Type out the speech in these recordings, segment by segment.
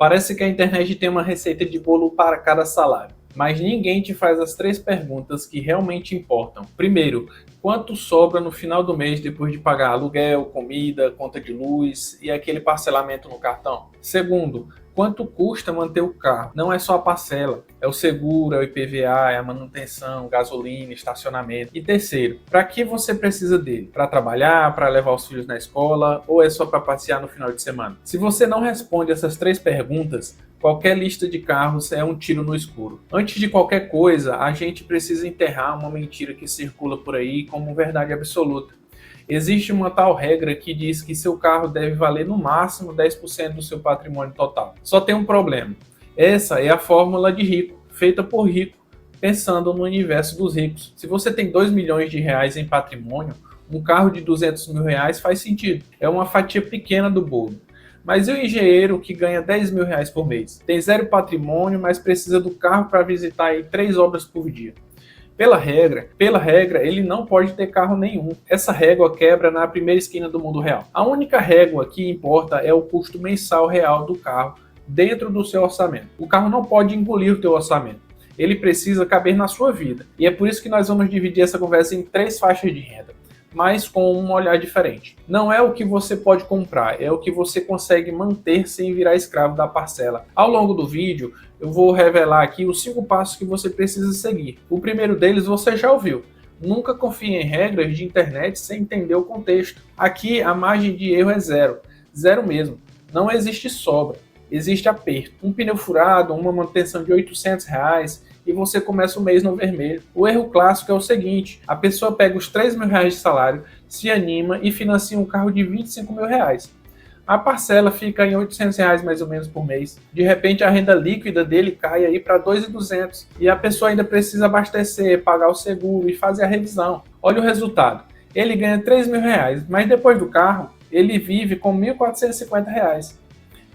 Parece que a internet tem uma receita de bolo para cada salário, mas ninguém te faz as três perguntas que realmente importam. Primeiro, quanto sobra no final do mês depois de pagar aluguel, comida, conta de luz e aquele parcelamento no cartão? Segundo, quanto custa manter o carro? Não é só a parcela, é o seguro, é o IPVA, é a manutenção, gasolina, estacionamento. E terceiro, para que você precisa dele? Para trabalhar, para levar os filhos na escola ou é só para passear no final de semana? Se você não responde essas três perguntas, qualquer lista de carros é um tiro no escuro. Antes de qualquer coisa, a gente precisa enterrar uma mentira que circula por aí como verdade absoluta. Existe uma tal regra que diz que seu carro deve valer no máximo 10% do seu patrimônio total. Só tem um problema. Essa é a fórmula de rico, feita por rico, pensando no universo dos ricos. Se você tem 2 milhões de reais em patrimônio, um carro de 200 mil reais faz sentido. É uma fatia pequena do bolo. Mas e o engenheiro que ganha 10 mil reais por mês? Tem zero patrimônio, mas precisa do carro para visitar aí 3 obras por dia. Pela regra, ele não pode ter carro nenhum. Essa régua quebra na primeira esquina do mundo real. A única régua que importa é o custo mensal real do carro dentro do seu orçamento. O carro não pode engolir o teu orçamento. Ele precisa caber na sua vida. E é por isso que nós vamos dividir essa conversa em 3 faixas de renda, mas com um olhar diferente. Não é o que você pode comprar, é o que você consegue manter sem virar escravo da parcela. Ao longo do vídeo, eu vou revelar aqui os 5 passos que você precisa seguir. O primeiro deles você já ouviu. Nunca confie em regras de internet sem entender o contexto. Aqui a margem de erro é zero. Zero mesmo. Não existe sobra. Existe aperto. Um pneu furado, uma manutenção de R$ 800 e você começa o mês no vermelho. O erro clássico é o seguinte: a pessoa pega os 3 mil reais de salário, se anima e financia um carro de 25 mil reais. A parcela fica em R$ 800 mais ou menos por mês. De repente a renda líquida dele cai aí para 2.200 e a pessoa ainda precisa abastecer, pagar o seguro e fazer a revisão. Olha o resultado. Ele ganha 3 mil reais, mas depois do carro ele vive com R$ 1.450.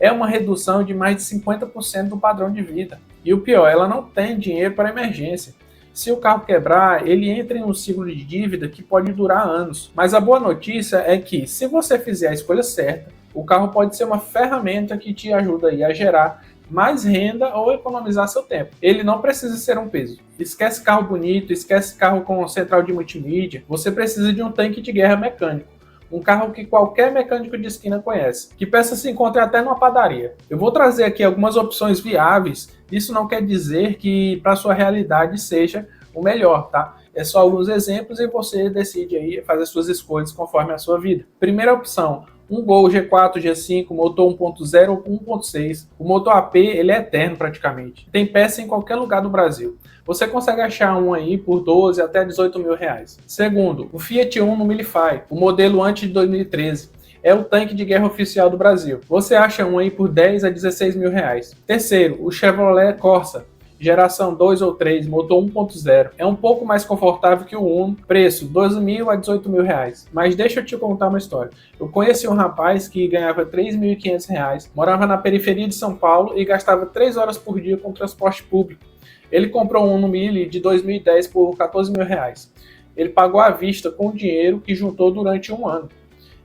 É uma redução de mais de 50% do padrão de vida. E o pior, ela não tem dinheiro para emergência. Se o carro quebrar, ele entra em um ciclo de dívida que pode durar anos. Mas a boa notícia é que, se você fizer a escolha certa, o carro pode ser uma ferramenta que te ajuda aí a gerar mais renda ou economizar seu tempo. Ele não precisa ser um peso. Esquece carro bonito, esquece carro com central de multimídia. Você precisa de um tanque de guerra mecânico. Um carro que qualquer mecânico de esquina conhece, que peça se encontra até numa padaria. Eu vou trazer aqui algumas opções viáveis, isso não quer dizer que para sua realidade seja o melhor, tá? É só alguns exemplos e você decide aí fazer suas escolhas conforme a sua vida. Primeira opção, um Gol G4, G5, motor 1.0 ou 1.6. O motor AP ele é eterno praticamente. Tem peça em qualquer lugar do Brasil. Você consegue achar um aí por 12 até 18 mil reais. Segundo, o Fiat Uno Milify, o modelo antes de 2013. É o tanque de guerra oficial do Brasil. Você acha um aí por 10 a 16 mil reais. Terceiro, o Chevrolet Corsa, geração 2 ou 3, motor 1.0. É um pouco mais confortável que o Uno, preço 12 mil a 18 mil reais. Mas deixa eu te contar uma história. Eu conheci um rapaz que ganhava 3.500 reais, morava na periferia de São Paulo e gastava 3 horas por dia com transporte público. Ele comprou um Uno Mille de 2010 por 14 mil reais. Ele pagou à vista com o dinheiro que juntou durante um ano.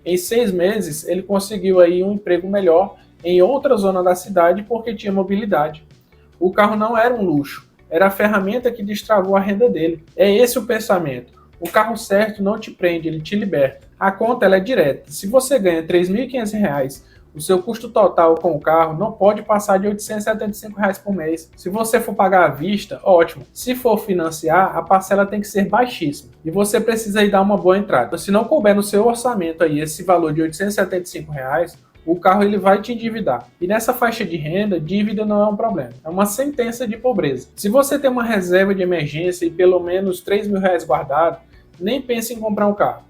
Em 6 meses, ele conseguiu aí um emprego melhor em outra zona da cidade porque tinha mobilidade. O carro não era um luxo, era a ferramenta que destravou a renda dele. É esse o pensamento. O carro certo não te prende, ele te liberta. A conta ela é direta. Se você ganha R$ 3.500, o seu custo total com o carro não pode passar de R$ 875 por mês. Se você for pagar à vista, ótimo. Se for financiar, a parcela tem que ser baixíssima. E você precisa aí dar uma boa entrada. Se não couber no seu orçamento aí esse valor de R$ 875, o carro ele vai te endividar. E nessa faixa de renda, dívida não é um problema. É uma sentença de pobreza. Se você tem uma reserva de emergência e pelo menos R$ 3 mil guardado, nem pense em comprar um carro.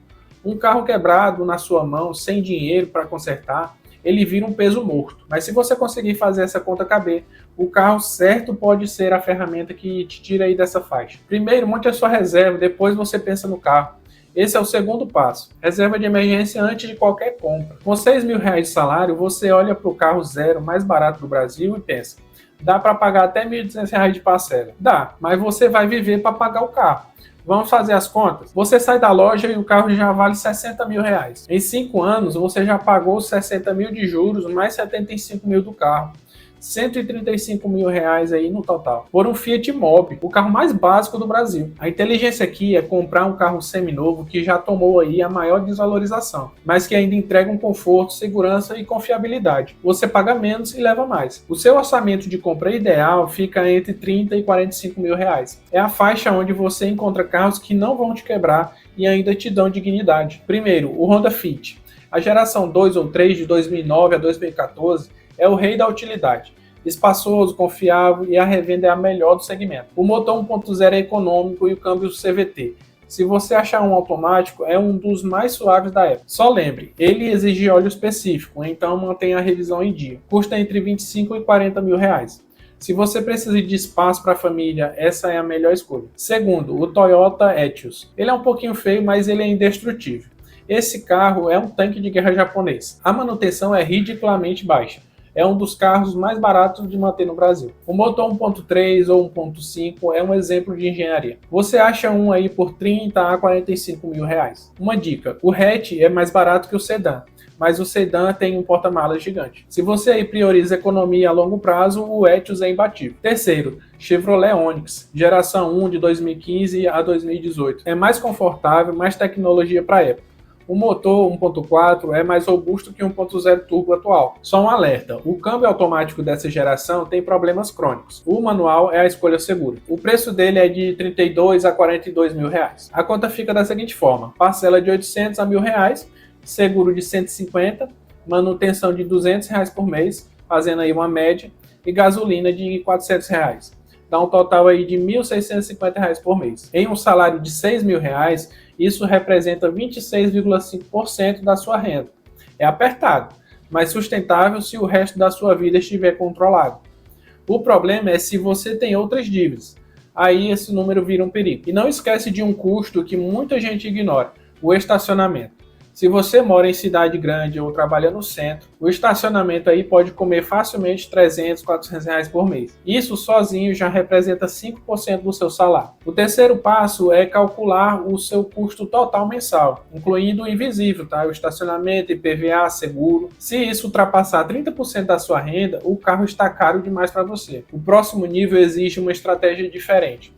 Um carro quebrado na sua mão, sem dinheiro para consertar, ele vira um peso morto. Mas se você conseguir fazer essa conta caber, o carro certo pode ser a ferramenta que te tira aí dessa faixa. Primeiro, monte a sua reserva, depois você pensa no carro. Esse é o segundo passo. Reserva de emergência antes de qualquer compra. Com 6 mil reais de salário, você olha para o carro zero mais barato do Brasil e pensa: dá para pagar até R$ 1.200 de parcela? Dá, mas você vai viver para pagar o carro. Vamos fazer as contas? Você sai da loja e o carro já vale 60 mil reais. Em 5 anos, você já pagou 60 mil de juros, mais 75 mil do carro. R$ 135.000 aí no total, por um Fiat Mobi, o carro mais básico do Brasil. A inteligência aqui é comprar um carro seminovo que já tomou aí a maior desvalorização, mas que ainda entrega um conforto, segurança e confiabilidade. Você paga menos e leva mais. O seu orçamento de compra ideal fica entre R$ 30 e R$ 45.000. É a faixa onde você encontra carros que não vão te quebrar e ainda te dão dignidade. Primeiro, o Honda Fit. A geração 2 ou 3 de 2009 a 2014 é o rei da utilidade. Espaçoso, confiável e a revenda é a melhor do segmento. O motor 1.0 é econômico e o câmbio CVT. Se você achar um automático, é um dos mais suaves da época. Só lembre, ele exige óleo específico, então mantenha a revisão em dia. Custa entre 25 e R$ 40.000. Se você precisa de espaço para a família, essa é a melhor escolha. Segundo, o Toyota Etios. Ele é um pouquinho feio, mas ele é indestrutível. Esse carro é um tanque de guerra japonês. A manutenção é ridiculamente baixa. É um dos carros mais baratos de manter no Brasil. O motor 1.3 ou 1.5 é um exemplo de engenharia. Você acha um aí por 30 a 45 mil reais. Uma dica, o hatch é mais barato que o sedã, mas o sedã tem um porta-malas gigante. Se você aí prioriza economia a longo prazo, o Etios é imbatível. Terceiro, Chevrolet Onix, geração 1 de 2015 a 2018. É mais confortável, mais tecnologia para a época. O motor 1.4 é mais robusto que o 1.0 turbo atual. Só um alerta, o câmbio automático dessa geração tem problemas crônicos. O manual é a escolha segura. O preço dele é de 32 a 42 mil reais. A conta fica da seguinte forma, parcela de 800 a R$ 1.000, seguro de 150, manutenção de R$ 200 por mês, fazendo aí uma média, e gasolina de R$ 400. Dá um total aí de R$ 1.650 por mês. Em um salário de R$ 6.000, isso representa 26,5% da sua renda. É apertado, mas sustentável se o resto da sua vida estiver controlado. O problema é se você tem outras dívidas. Aí esse número vira um perigo. E não esquece de um custo que muita gente ignora, o estacionamento. Se você mora em cidade grande ou trabalha no centro, o estacionamento aí pode comer facilmente R$ 300, R$ 400 por mês. Isso sozinho já representa 5% do seu salário. O terceiro passo é calcular o seu custo total mensal, incluindo o invisível, tá? O estacionamento, IPVA, seguro. Se isso ultrapassar 30% da sua renda, o carro está caro demais para você. O próximo nível exige uma estratégia diferente.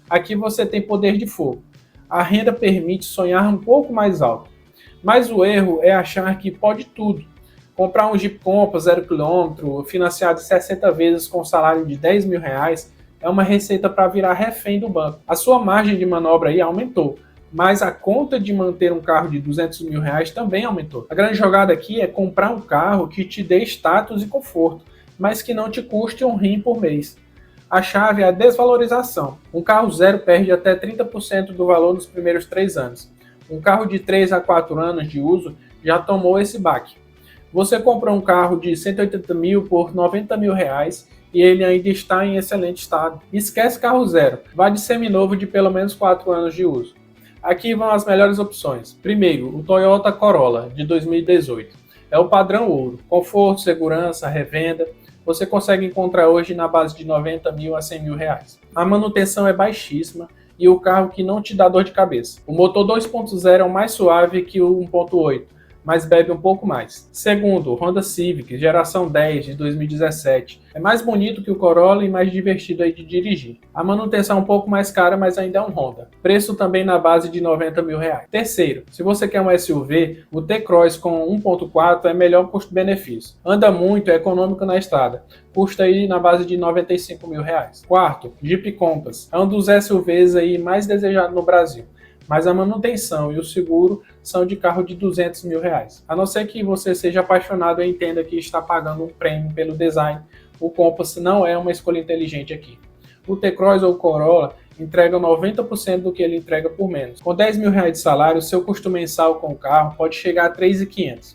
Aqui você tem poder de fogo. A renda permite sonhar um pouco mais alto. Mas o erro é achar que pode tudo. Comprar um Jeep Compass 0 km, financiado 60 vezes com um salário de R$ 10.000, é uma receita para virar refém do banco. A sua margem de manobra aí aumentou, mas a conta de manter um carro de R$ 200.000 também aumentou. A grande jogada aqui é comprar um carro que te dê status e conforto, mas que não te custe um rim por mês. A chave é a desvalorização. Um carro zero perde até 30% do valor nos primeiros 3 anos. Um carro de 3 a 4 anos de uso já tomou esse baque. Você comprou um carro de 180 mil por 90 mil reais e ele ainda está em excelente estado. Esquece carro zero, vá de seminovo de pelo menos 4 anos de uso. Aqui vão as melhores opções. Primeiro, o Toyota Corolla de 2018. É o padrão ouro, conforto, segurança, revenda. Você consegue encontrar hoje na base de 90 mil a 100 mil reais. A manutenção é baixíssima e o carro que não te dá dor de cabeça. O motor 2.0 é o mais suave que o 1.8, mas bebe um pouco mais. Segundo, o Honda Civic, geração 10 de 2017. É mais bonito que o Corolla e mais divertido aí de dirigir. A manutenção é um pouco mais cara, mas ainda é um Honda. Preço também na base de 90 mil reais. Terceiro, se você quer um SUV, o T-Cross com 1.4 é melhor custo-benefício. Anda muito, é econômico na estrada. Custa aí na base de 95 mil reais. Quarto, Jeep Compass. É um dos SUVs aí mais desejados no Brasil. Mas a manutenção e o seguro são de carro de 200 mil reais. A não ser que você seja apaixonado e entenda que está pagando um prêmio pelo design, o Compass não é uma escolha inteligente aqui. O T-Cross ou o Corolla entrega 90% do que ele entrega por menos. Com 10 mil reais de salário, seu custo mensal com o carro pode chegar a 3.500.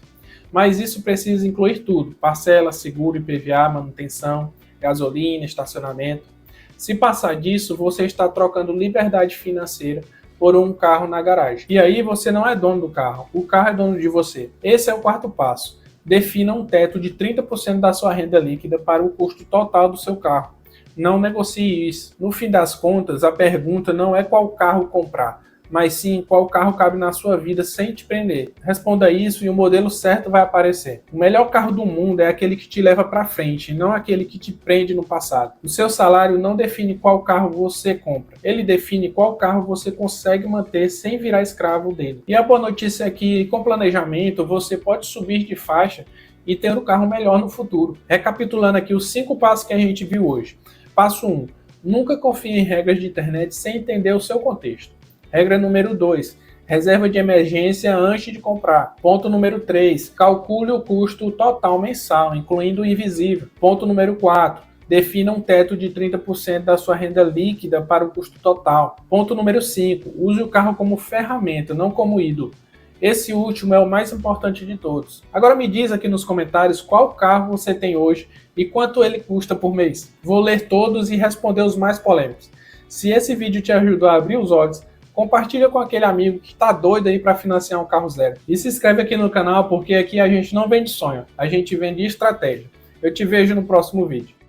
Mas isso precisa incluir tudo: parcela, seguro, IPVA, manutenção, gasolina, estacionamento. Se passar disso, você está trocando liberdade financeira por um carro na garagem. E aí você não é dono do carro, o carro é dono de você. Esse é o quarto passo. Defina um teto de 30% da sua renda líquida para o custo total do seu carro. Não negocie isso. No fim das contas, a pergunta não é qual carro comprar, mas sim qual carro cabe na sua vida sem te prender. Responda isso e o modelo certo vai aparecer. O melhor carro do mundo é aquele que te leva para frente, não aquele que te prende no passado. O seu salário não define qual carro você compra, ele define qual carro você consegue manter sem virar escravo dele. E a boa notícia é que, com planejamento, você pode subir de faixa e ter um carro melhor no futuro. Recapitulando aqui os 5 passos que a gente viu hoje. Passo 1. Nunca confie em regras de internet sem entender o seu contexto. Regra número 2. Reserva de emergência antes de comprar. Ponto número 3. Calcule o custo total mensal, incluindo o invisível. Ponto número 4. Defina um teto de 30% da sua renda líquida para o custo total. Ponto número 5. Use o carro como ferramenta, não como ídolo. Esse último é o mais importante de todos. Agora me diz aqui nos comentários qual carro você tem hoje e quanto ele custa por mês. Vou ler todos e responder os mais polêmicos. Se esse vídeo te ajudou a abrir os olhos, compartilha com aquele amigo que está doido aí para financiar um carro zero. E se inscreve aqui no canal porque aqui a gente não vende sonho, a gente vende estratégia. Eu te vejo no próximo vídeo.